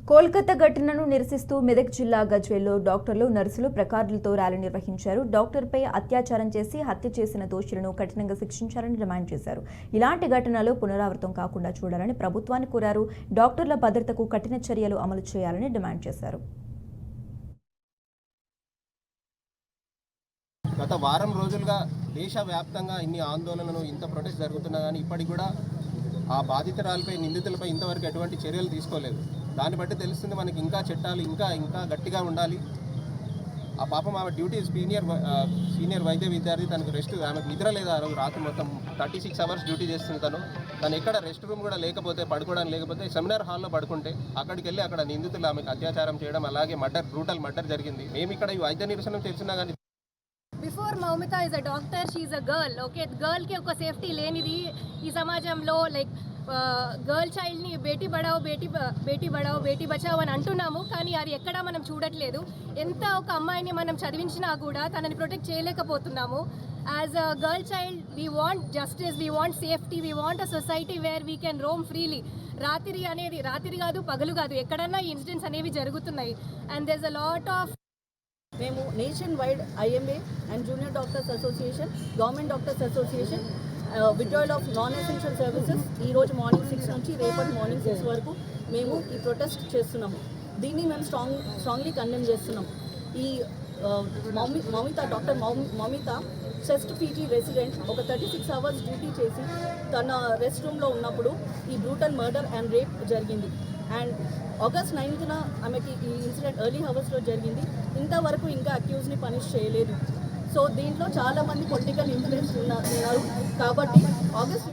కోల్కతా ఘటనను నిరసిస్తూ మెదక్ జిల్లా గజ్వేల్లో డాక్టర్లు నర్సులు ప్లకార్డులతో ర్యాలీ నిర్వహించారు. డాక్టర్పై అత్యాచారం చేసి హత్య చేసిన దోషులను కఠినంగా శిక్షించాలని డిమాండ్ చేశారు. ఇలాంటి ఘటనలు పునరావృతం కాకుండా చూడాలని ప్రభుత్వాన్ని కోరారు. డాక్టర్ల భద్రతకు కఠిన చర్యలు అమలు చేయాలని డిమాండ్ చేశారు. గత వారం రోజులుగా దేశవ్యాప్తంగా ఇన్ని ఆందోళనలు ఇంత ప్రొటెస్ట్ జరుగుతున్నా కానీ ఇప్పటికి కూడా ఆ బాధితురాలపై నిందితులపై ఇంతవరకు ఎటువంటి చర్యలు తీసుకోలేదు. దాన్ని బట్టి తెలుస్తుంది మనకి ఇంకా చట్టాలు ఇంకా గట్టిగా ఉండాలి. ఆ పాపం ఆమె డ్యూటీ సీనియర్ వైద్య విద్యార్థి, తనకు రెస్ట్, ఆమెకు నిద్ర లేదా రాత్రి మొత్తం 36 అవర్స్ డ్యూటీ చేస్తుంది. తను ఎక్కడ రెస్ట్ రూమ్ కూడా లేకపోతే, పడుకోవడానికి లేకపోతే సెమినార్ హాల్లో పడుకుంటే అక్కడికి వెళ్ళి అక్కడ నిందితులు ఆమెకు అత్యాచారం చేయడం, అలాగే బ్రూటల్ మర్డర్ జరిగింది. మేము ఇక్కడ ఈ వైద్య నిరసన తెలిసినా కానీ before Moumita is a doctor, she is a girl. Okay, గర్ల్కి ఒక సేఫ్టీ లేనిది ఈ సమాజంలో. లైక్ గర్ల్ చైల్డ్ని బేటీ బడావో బేటీ బచావో అని అంటున్నాము, కానీ అది ఎక్కడా మనం చూడట్లేదు. ఎంత ఒక అమ్మాయిని మనం చదివించినా కూడా తనని ప్రొటెక్ట్ చేయలేకపోతున్నాము. As a girl child we want justice, we want safety, we want a society where we can roam freely. రాత్రి కాదు పగలు కాదు, ఎక్కడన్నా ఈ ఇన్సిడెంట్స్ అనేవి జరుగుతున్నాయి. And there is a lot of మేము nationwide IMA and junior doctors association, government doctors association, withdrawal of non essential services ఈరోజు మార్నింగ్ 6 నుంచి రేపటి మార్నింగ్ 6 వరకు మేము ఈ ప్రొటెస్ట్ చేస్తున్నాము. దీన్ని మేము స్ట్రాంగ్లీ కండెమ్ చేస్తున్నాం. ఈ doctor Moumita chest PT resident ఒక 36 అవర్స్ డ్యూటీ చేసి తన రెస్ట్ రూమ్లో ఉన్నప్పుడు ఈ బ్రూటల్ మర్డర్ అండ్ రేప్ జరిగింది. అండ్ August 9th ఆమెకి ఈ ఇన్సిడెంట్ ఎర్లీ అవర్స్లో జరిగింది. ఇంతవరకు ఇంకా అక్యూజ్ని పనిష్ చేయలేదు. సో దీంట్లో చాలామంది పొలిటికల్ ఇన్ఫ్లుయెన్స్ ఉన్నారు. కాబట్టి August